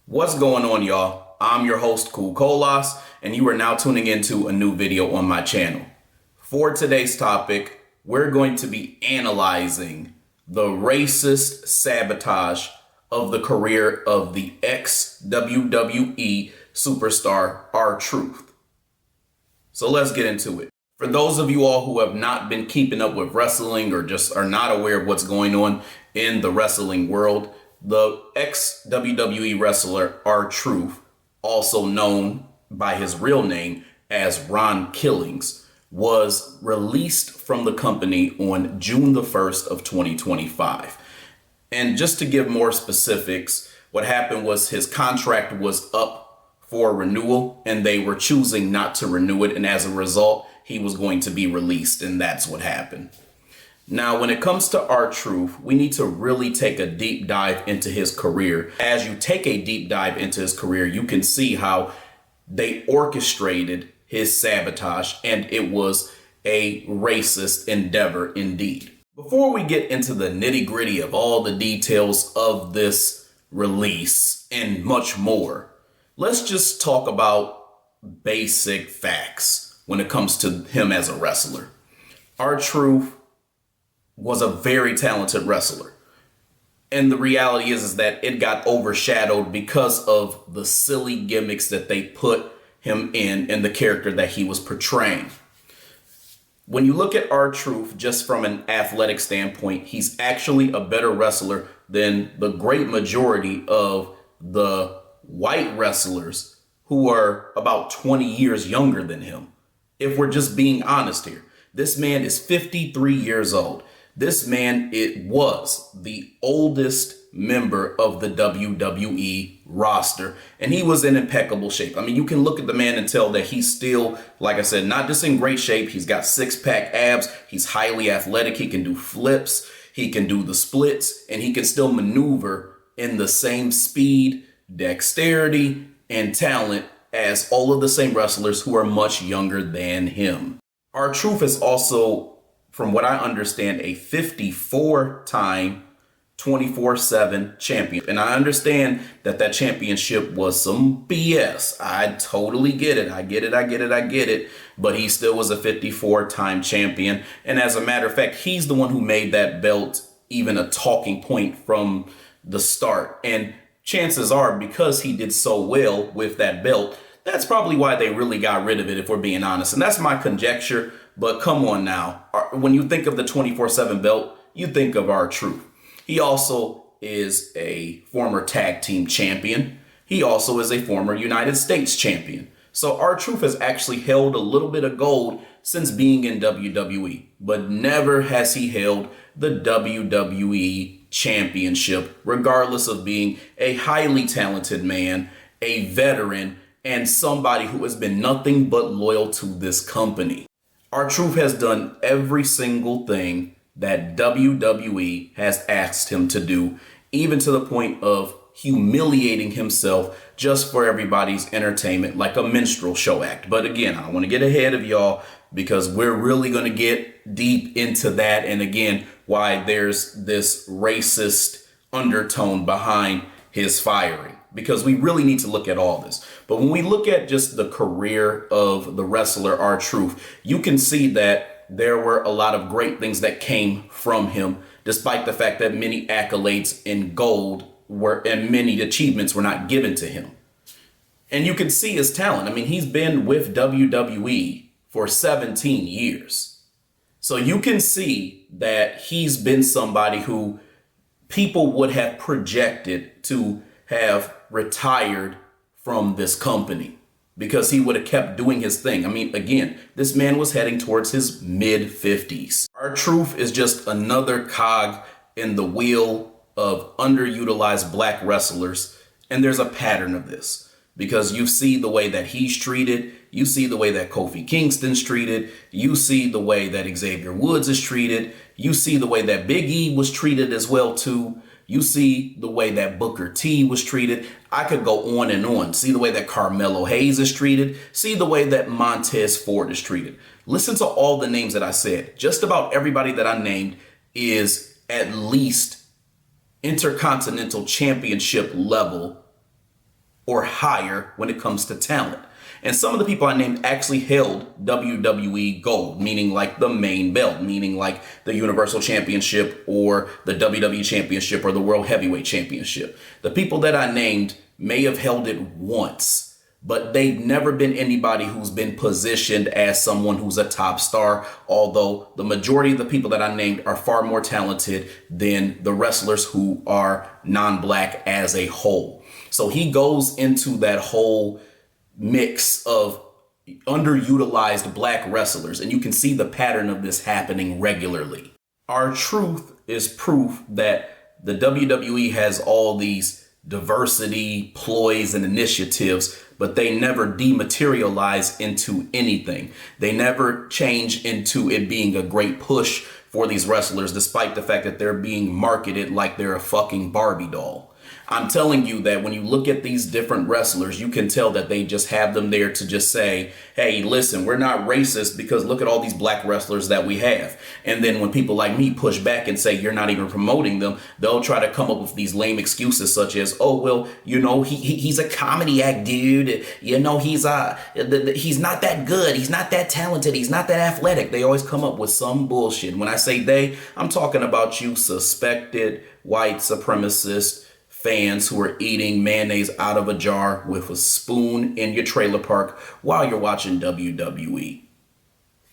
What's going on, y'all? I'm your host, Cool Colas, and you are now tuning into a new video on my channel. For today's topic, we're going to be analyzing the racist sabotage of the career of the ex-WWE superstar rtruth. So let's get into it. For those of you all who have not been keeping up with wrestling or just are not aware of what's going on in the wrestling world, the ex-WWE wrestler rtruth, also known by his real name as Ron Killings, was released from the company on June the 1st of 2025. And just to give more specifics, what happened was his contract was up for renewal and they were choosing not to renew it. And as a result, he was going to be released, and that's what happened. Now, when it comes to rtruth, we need to really take a deep dive into his career. As you take a deep dive into his career, you can see how they orchestrated his sabotage, and it was a racist endeavor indeed. Before we get into the nitty-gritty of all the details of this release and much more, let's just talk about basic facts when it comes to him as a wrestler. rtruth was a very talented wrestler. And the reality is that it got overshadowed because of the silly gimmicks that they put him in and the character that he was portraying. When you look at rtruth just from an athletic standpoint, he's actually a better wrestler than the great majority of the white wrestlers who are about 20 years younger than him. If we're just being honest here, this man is 53 years old. This man, it was the oldest member of the WWE roster, and he was in impeccable shape. I mean, you can look at the man and tell that he's still, like I said, not just in great shape. He's got six-pack abs. He's highly athletic. He can do flips. He can do the splits, and he can still maneuver in the same speed, dexterity, and talent as all of the same wrestlers who are much younger than him. rtruth is also, from what I understand, a 54-time 24/7 champion. And I understand that that championship was some BS. I totally get it. I get it. But he still was a 54-time champion. And as a matter of fact, he's the one who made that belt even a talking point from the start. And chances are, because he did so well with that belt, that's probably why they really got rid of it, if we're being honest. And that's my conjecture. But come on now. When you think of the 24/7 belt, you think of rtruth. He also is a former tag team champion. He also is a former United States champion. So rtruth has actually held a little bit of gold since being in WWE, but never has he held the WWE Championship, regardless of being a highly talented man, a veteran, and somebody who has been nothing but loyal to this company. rtruth has done every single thing that WWE has asked him to do, even to the point of humiliating himself just for everybody's entertainment, like a minstrel show act. But again, I don't want to get ahead of y'all because we're really going to get deep into that. And again, why there's this racist undertone behind his firing, because we really need to look at all this. But when we look at just the career of the wrestler rtruth, you can see that there were a lot of great things that came from him, despite the fact that many accolades in gold and many achievements were not given to him. And you can see his talent. I mean, he's been with WWE for 17 years. So you can see that he's been somebody who people would have projected to have retired from this company, because he would have kept doing his thing. I mean, again, this man was heading towards his mid-50s. rtruth is just another cog in the wheel of underutilized black wrestlers. And there's a pattern of this, because you see the way that he's treated. You see the way that Kofi Kingston's treated. You see the way that Xavier Woods is treated. You see the way that Big E was treated as well, too. You see the way that Booker T was treated. I could go on and on. See the way that Carmelo Hayes is treated. See the way that Montez Ford is treated. Listen to all the names that I said. Just about everybody that I named is at least Intercontinental Championship level or higher when it comes to talent. And some of the people I named actually held WWE gold, meaning like the main belt, meaning like the Universal Championship or the WWE Championship or the World Heavyweight Championship. The people that I named may have held it once, but they've never been anybody who's been positioned as someone who's a top star, although the majority of the people that I named are far more talented than the wrestlers who are non-black as a whole. So he goes into that whole mix of underutilized black wrestlers, and you can see the pattern of this happening regularly. rtruth is proof that the WWE has all these diversity ploys and initiatives, but they never dematerialize into anything. They never change into it being a great push for these wrestlers, despite the fact that they're being marketed like they're a fucking Barbie doll. I'm telling you that when you look at these different wrestlers, you can tell that they just have them there to just say, hey, listen, we're not racist because look at all these black wrestlers that we have. And then when people like me push back and say you're not even promoting them, they'll try to come up with these lame excuses such as, oh, well, you know, he's a comedy act, dude. You know, he's not that good. He's not that talented. He's not that athletic. They always come up with some bullshit. When I say they, I'm talking about you suspected white supremacist fans who are eating mayonnaise out of a jar with a spoon in your trailer park while you're watching WWE.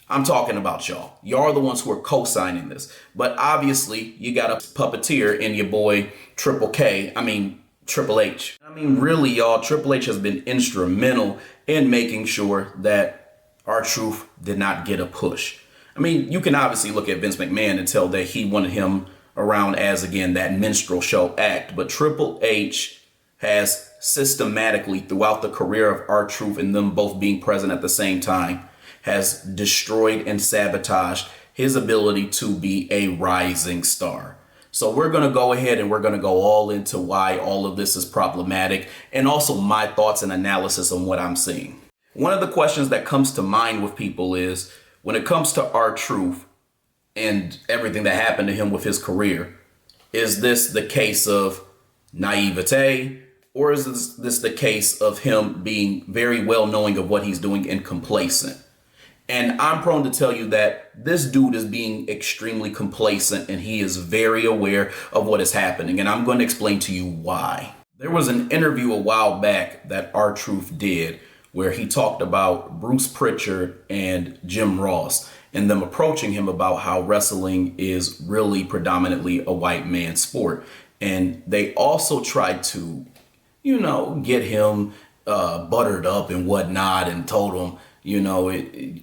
I'm talking about y'all. Y'all are the ones who are co-signing this. But obviously, you got a puppeteer in your boy Triple H. Really, y'all, Triple H has been instrumental in making sure that rtruth did not get a push. You can obviously look at Vince McMahon and tell that he wanted him around as, again, that minstrel show act. But Triple H has systematically, throughout the career of rtruth and them both being present at the same time, has destroyed and sabotaged his ability to be a rising star. So we're going to go ahead and we're going to go all into why all of this is problematic and also my thoughts and analysis on what I'm seeing. One of the questions that comes to mind with people is, when it comes to rtruth and everything that happened to him with his career, is this the case of naivete, or is this the case of him being very well knowing of what he's doing and complacent? And I'm prone to tell you that this dude is being extremely complacent and he is very aware of what is happening. And I'm going to explain to you why. There was an interview a while back that rtruth did where he talked about Bruce Pritchard and Jim Ross and them approaching him about how wrestling is really predominantly a white man's sport. And they also tried to, get him buttered up and whatnot and told him,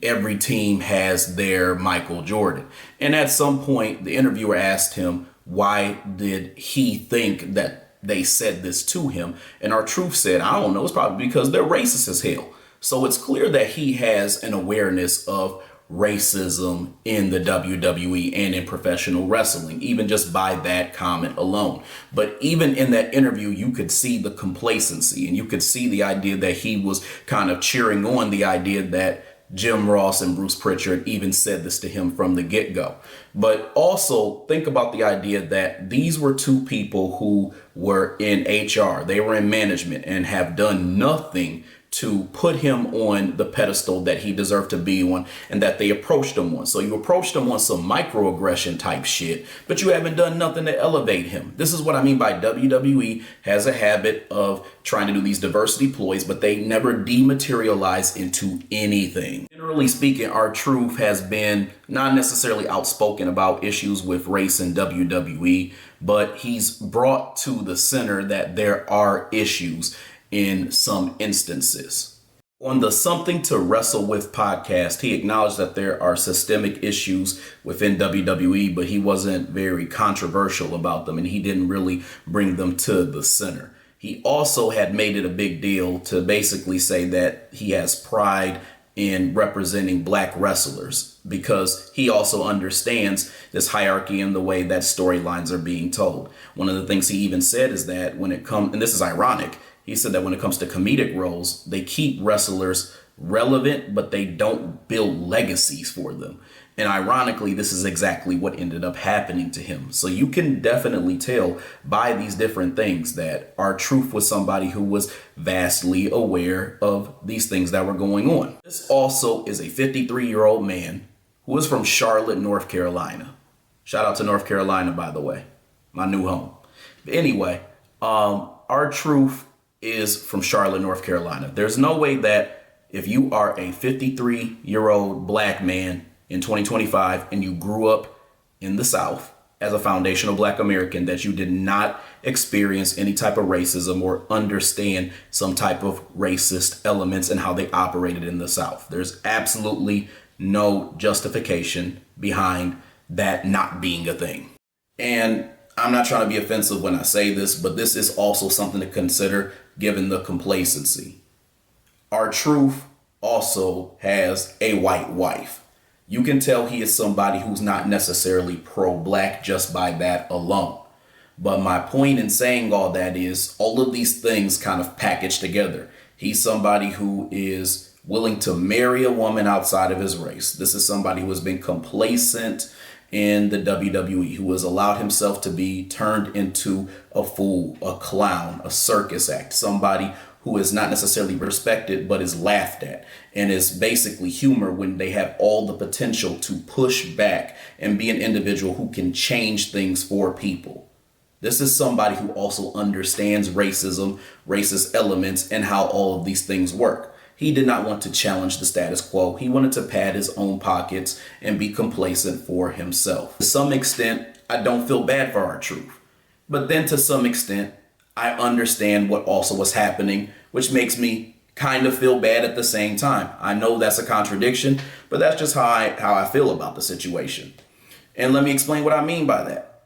every team has their Michael Jordan. And at some point, the interviewer asked him, why did he think that they said this to him? And rtruth said, I don't know, it's probably because they're racist as hell. So it's clear that he has an awareness of racism in the WWE and in professional wrestling, even just by that comment alone. But even in that interview, you could see the complacency and you could see the idea that he was kind of cheering on the idea that Jim Ross and Bruce Pritchard even said this to him from the get-go. But also think about the idea that these were two people who were in HR, they were in management and have done nothing to put him on the pedestal that he deserved to be on and that they approached him on. So you approached him on some microaggression type shit, but you haven't done nothing to elevate him. This is what I mean by WWE has a habit of trying to do these diversity ploys, but they never dematerialize into anything. Generally speaking, rtruth has been not necessarily outspoken about issues with race in WWE, but he's brought to the center that there are issues in some instances. On the Something to Wrestle With podcast, he acknowledged that there are systemic issues within WWE, but he wasn't very controversial about them and he didn't really bring them to the center. He also had made it a big deal to basically say that he has pride in representing black wrestlers because he also understands this hierarchy and the way that storylines are being told. One of the things he even said is that when it comes, and this is ironic, he said that when it comes to comedic roles, they keep wrestlers relevant, but they don't build legacies for them. And ironically, this is exactly what ended up happening to him. So you can definitely tell by these different things that rtruth was somebody who was vastly aware of these things that were going on. This also is a 53-year-old man who is from Charlotte, North Carolina. Shout out to North Carolina, by the way, my new home. But anyway, rtruth is from Charlotte, North Carolina. There's no way that if you are a 53-year-old black man in 2025 and you grew up in the South as a foundational black American, that you did not experience any type of racism or understand some type of racist elements and how they operated in the South. There's absolutely no justification behind that not being a thing. And I'm not trying to be offensive when I say this, but this is also something to consider given the complacency. rtruth also has a white wife. You can tell he is somebody who's not necessarily pro-black just by that alone. But my point in saying all that is all of these things kind of packaged together. He's somebody who is willing to marry a woman outside of his race. This is somebody who has been complacent in the WWE, who has allowed himself to be turned into a fool, a clown, a circus act, somebody who is not necessarily respected, but is laughed at, and is basically humor when they have all the potential to push back and be an individual who can change things for people. This is somebody who also understands racism, racist elements, and how all of these things work. He did not want to challenge the status quo. He wanted to pad his own pockets and be complacent for himself. To some extent, I don't feel bad for rtruth. But then to some extent, I understand what also was happening, which makes me kind of feel bad at the same time. I know that's a contradiction, but that's just how I feel about the situation. And let me explain what I mean by that.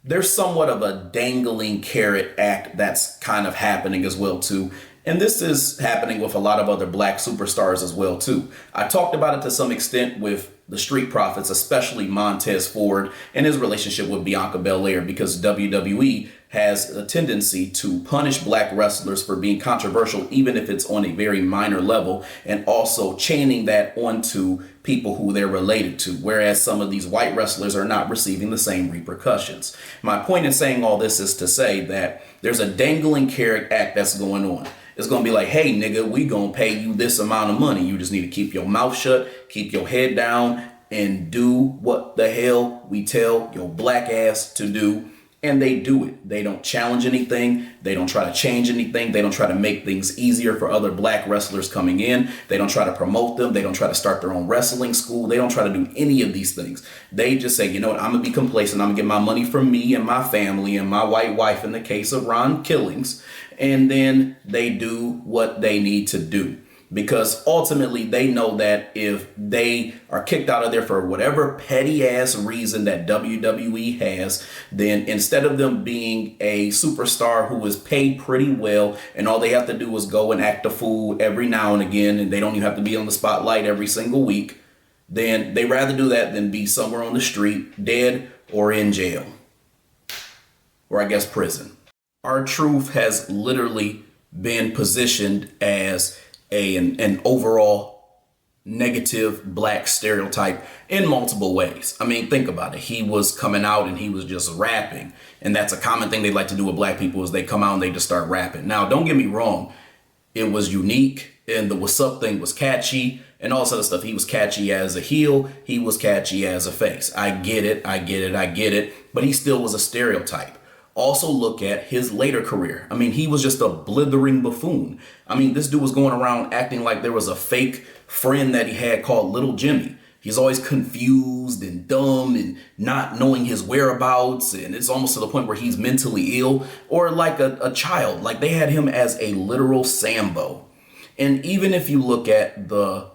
There's somewhat of a dangling carrot act that's kind of happening as well too. And this is happening with a lot of other black superstars as well too. I talked about it to some extent with the Street Profits, especially Montez Ford and his relationship with Bianca Belair, because WWE has a tendency to punish black wrestlers for being controversial, even if it's on a very minor level, and also chaining that onto people who they're related to, whereas some of these white wrestlers are not receiving the same repercussions. My point in saying all this is to say that there's a dangling carrot act that's going on. It's going to be like, hey, nigga, we going to pay you this amount of money. You just need to keep your mouth shut, keep your head down, and do what the hell we tell your black ass to do. And they do it. They don't challenge anything. They don't try to change anything. They don't try to make things easier for other black wrestlers coming in. They don't try to promote them. They don't try to start their own wrestling school. They don't try to do any of these things. They just say, you know what, I'm going to be complacent. I'm going to get my money from me and my family and my white wife in the case of Ron Killings. And then they do what they need to do. Because ultimately they know that if they are kicked out of there for whatever petty ass reason that WWE has, then instead of them being a superstar who is paid pretty well and all they have to do is go and act a fool every now and again, and they don't even have to be on the spotlight every single week, then they rather do that than be somewhere on the street, dead or in jail. Or I guess prison. rtruth has literally been positioned as an overall negative black stereotype in multiple ways. I mean, think about it. He was coming out and he was just rapping. And that's a common thing they like to do with black people is they come out and they just start rapping. Now, don't get me wrong. It was unique and the what's up thing was catchy and all this other stuff. He was catchy as a heel. He was catchy as a face. I get it. But he still was a stereotype. Also look at his later career. I mean, he was just a blithering buffoon. I mean, this dude was going around acting like there was a fake friend that he had called Little Jimmy. He's always confused and dumb and not knowing his whereabouts. And it's almost to the point where he's mentally ill or like a child. Like they had him as a literal Sambo. And even if you look at the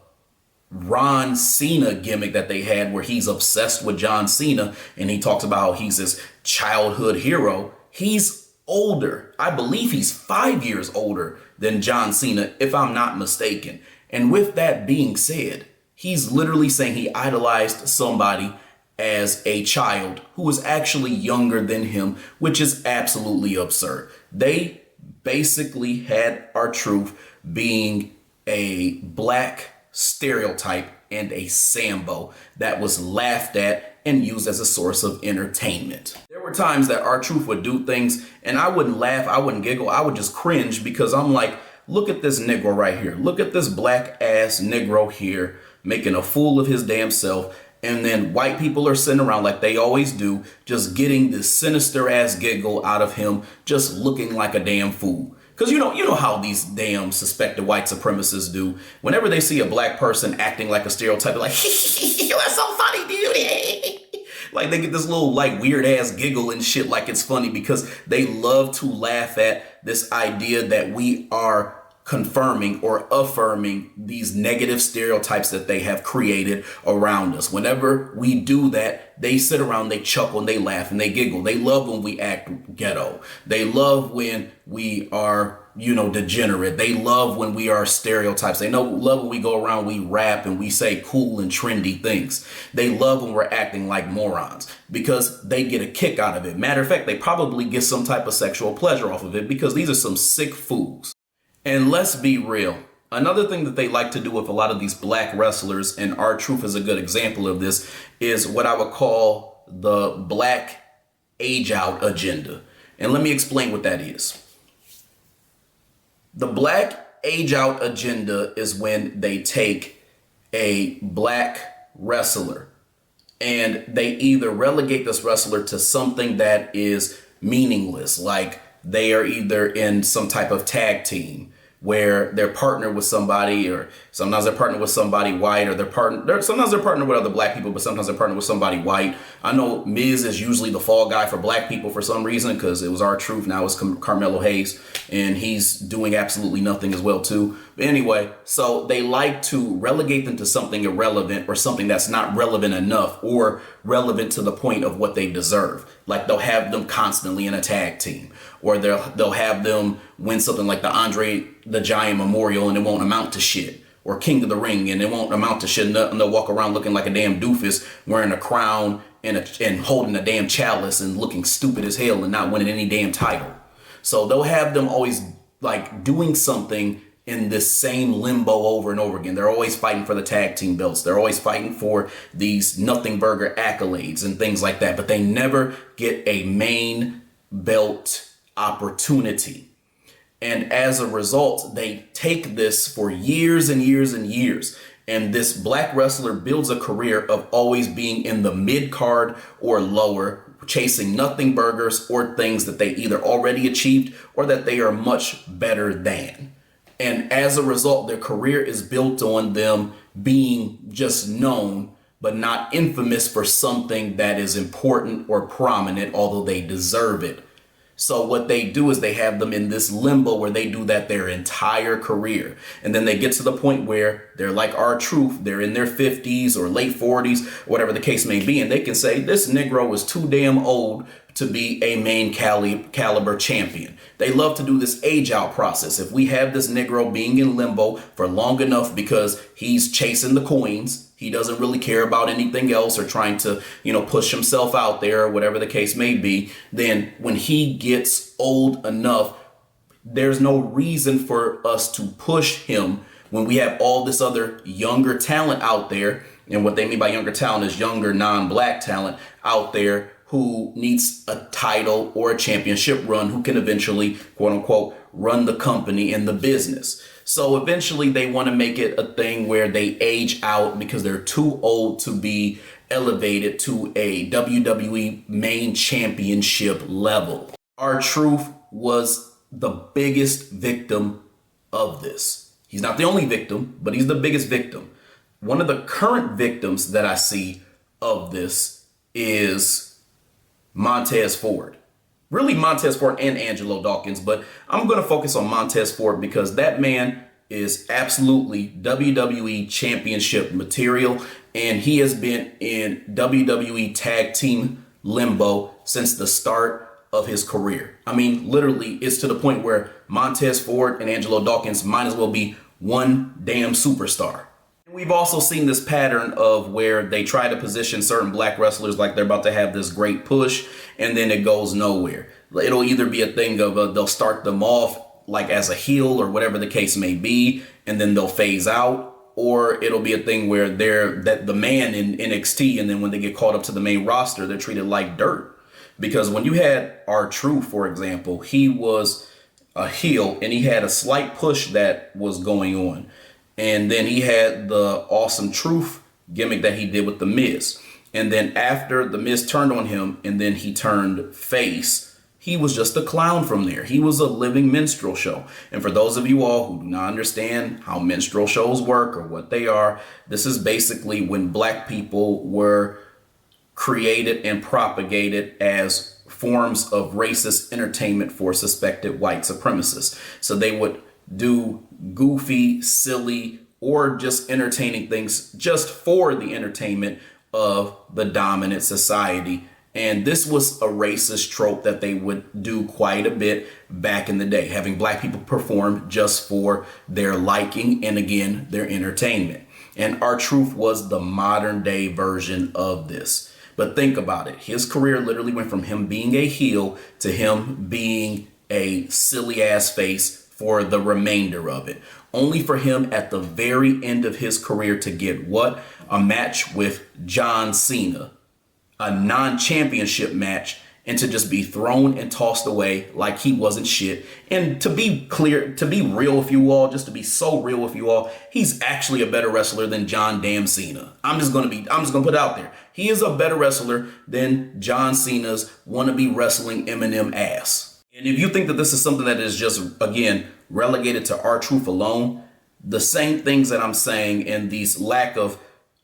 Ron Cena gimmick that they had where he's obsessed with John Cena and he talks about how he's his childhood hero. He's older. I believe he's 5 years older than John Cena, if I'm not mistaken. And with that being said, he's literally saying he idolized somebody as a child who was actually younger than him, which is absolutely absurd. They basically had rtruth being a black stereotype and a Sambo that was laughed at and used as a source of entertainment. There were times that rtruth would do things and I wouldn't laugh, I wouldn't giggle, I would just cringe because I'm like, look at this Negro right here. Look at this black ass Negro here making a fool of his damn self. And then white people are sitting around like they always do, just getting this sinister ass giggle out of him, just looking like a damn fool. Because you know how these damn suspected white supremacists do. Whenever they see a black person acting like a stereotype, they're like, that's so funny, dude. Like they get this little like weird ass giggle and shit like it's funny because they love to laugh at this idea that we are confirming or affirming these negative stereotypes that they have created around us. Whenever we do that, they sit around, they chuckle, and they laugh, and they giggle. They love when we act ghetto. They love when we are, degenerate. They love when we are stereotypes. They love when we go around, we rap, and we say cool and trendy things. They love when we're acting like morons because they get a kick out of it. Matter of fact, they probably get some type of sexual pleasure off of it because these are some sick fools. And let's be real. Another thing that they like to do with a lot of these black wrestlers, and rtruth is a good example of this, is what I would call the black age out agenda. And let me explain what that is. The black age out agenda is when they take a black wrestler and they either relegate this wrestler to something that is meaningless, like they are either in some type of tag team where they're partnered with somebody, or sometimes they're partnered with somebody white, or sometimes they're partnered with other black people, but sometimes they're partnered with somebody white. I know Miz is usually the fall guy for black people for some reason, because it was rtruth, now it's Carmelo Hayes, and he's doing absolutely nothing as well too. But anyway, so they like to relegate them to something irrelevant or something that's not relevant enough or relevant to the point of what they deserve. Like they'll have them constantly in a tag team, or they'll have them win something like the Andre the Giant Memorial and it won't amount to shit, or King of the Ring and it won't amount to shit, and they'll walk around looking like a damn doofus wearing a crown and holding a damn chalice and looking stupid as hell and not winning any damn title. So they'll have them always like doing something in this same limbo over and over again. They're always fighting for the tag team belts. They're always fighting for these nothing burger accolades and things like that, but they never get a main belt opportunity. And as a result, they take this for years and years and years. And this black wrestler builds a career of always being in the mid card or lower, chasing nothing burgers or things that they either already achieved or that they are much better than. And as a result, their career is built on them being just known, but not infamous for something that is important or prominent, although they deserve it. So what they do is they have them in this limbo where they do that their entire career. And then they get to the point where they're like rtruth, they're in their 50s or late 40s, whatever the case may be. And they can say, this Negro is too damn old to be a main caliber champion. They love to do this age out process. If we have this Negro being in limbo for long enough because he's chasing the coins, he doesn't really care about anything else or trying to, push himself out there or whatever the case may be, then when he gets old enough, there's no reason for us to push him when we have all this other younger talent out there. And what they mean by younger talent is younger non-black talent out there who needs a title or a championship run, who can eventually, quote unquote, run the company and the business. So eventually they want to make it a thing where they age out because they're too old to be elevated to a WWE main championship level. rtruth was the biggest victim of this. He's not the only victim, but he's the biggest victim. One of the current victims that I see of this is Montez Ford. Really Montez Ford and Angelo Dawkins, but I'm going to focus on Montez Ford because that man is absolutely WWE Championship material, and he has been in WWE tag team limbo since the start of his career. I mean, literally, it's to the point where Montez Ford and Angelo Dawkins might as well be one damn superstar. We've also seen this pattern of where they try to position certain black wrestlers like they're about to have this great push, and then it goes nowhere. It'll either be a thing of they'll start them off like as a heel or whatever the case may be, and then they'll phase out, or it'll be a thing where they're that the man in NXT, and then when they get called up to the main roster, they're treated like dirt. Because when you had rtruth, for example, he was a heel and he had a slight push that was going on. And then he had the awesome truth gimmick that he did with The Miz. And then after The Miz turned on him and then he turned face, he was just a clown from there. He was a living minstrel show. And for those of you all who do not understand how minstrel shows work or what they are, this is basically when black people were created and propagated as forms of racist entertainment for suspected white supremacists. So they would do goofy, silly, or just entertaining things just for the entertainment of the dominant society. And this was a racist trope that they would do quite a bit back in the day, having black people perform just for their liking and, again, their entertainment. And rtruth was the modern day version of this. But think about it. His career literally went from him being a heel to him being a silly ass face for the remainder of it. Only for him at the very end of his career to get what? A match with John Cena, a non-championship match, and to just be thrown and tossed away like he wasn't shit. And to be clear, to be real with you all, just to be so real with you all, he's actually a better wrestler than John damn Cena. I'm just gonna put it out there. He is a better wrestler than John Cena's wannabe wrestling Eminem ass. And if you think that this is something that is just, again, relegated to rtruth alone, the same things that I'm saying and these lack of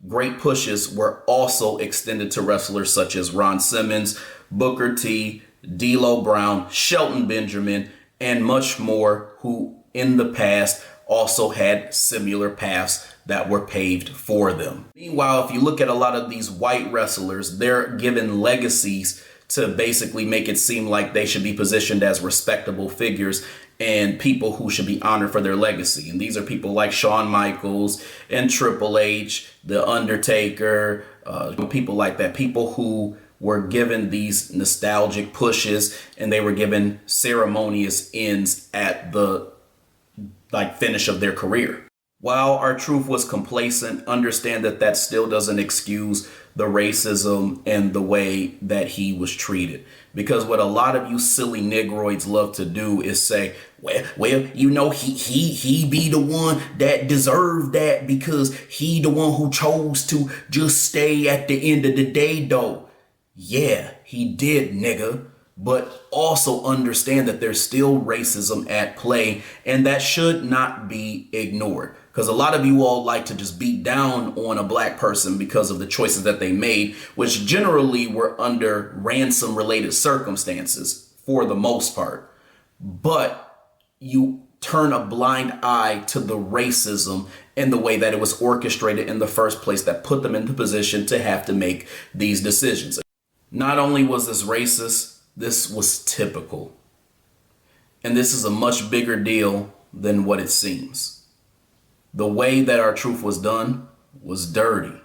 great pushes were also extended to wrestlers such as Ron Simmons, Booker T, D'Lo Brown, Shelton Benjamin, and much more, who in the past also had similar paths that were paved for them. Meanwhile, if you look at a lot of these white wrestlers, they're given legacies to basically make it seem like they should be positioned as respectable figures and people who should be honored for their legacy. And these are people like Shawn Michaels and Triple H, The Undertaker, people like that, people who were given these nostalgic pushes and they were given ceremonious ends at the finish of their career. While rtruth was complacent, understand that that still doesn't excuse the racism and the way that he was treated. Because what a lot of you silly negroids love to do is say, well, you know, he be the one that deserved that because he the one who chose to just stay at the end of the day, though. Yeah, he did, nigga. But also understand that there's still racism at play, and that should not be ignored. Because a lot of you all like to just beat down on a black person because of the choices that they made, which generally were under ransom-related circumstances for the most part. But you turn a blind eye to the racism and the way that it was orchestrated in the first place that put them in the position to have to make these decisions. Not only was this racist, this was typical. And this is a much bigger deal than what it seems. The way that rtruth was done was dirty.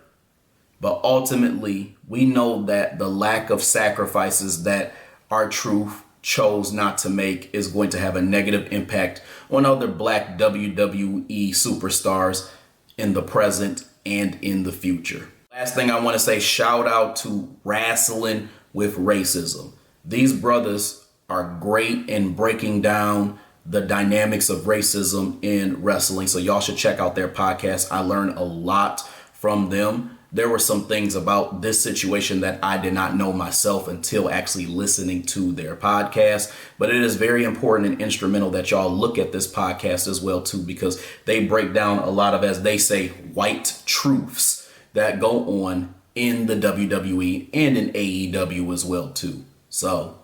But ultimately, we know that the lack of sacrifices that rtruth chose not to make is going to have a negative impact on other black WWE superstars in the present and in the future. Last thing I want to say, shout out to Wrestling with Racism. These brothers are great in breaking down the dynamics of racism in wrestling. So y'all should check out their podcast. I learned a lot from them. There were some things about this situation that I did not know myself until actually listening to their podcast. But it is very important and instrumental that y'all look at this podcast as well, too, because they break down a lot of, as they say, white truths that go on in the WWE and in AEW as well, too. So,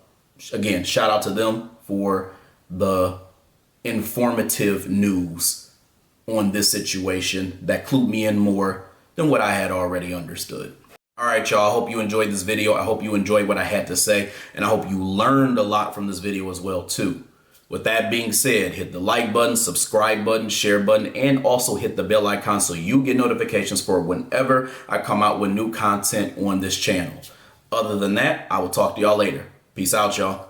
again, shout out to them for the informative news on this situation that clued me in more than what I had already understood. All right, y'all. I hope you enjoyed this video. I hope you enjoyed what I had to say, and I hope you learned a lot from this video as well, too. With that being said, hit the like button, subscribe button, share button, and also hit the bell icon so you get notifications for whenever I come out with new content on this channel. Other than that, I will talk to y'all later. Peace out, y'all.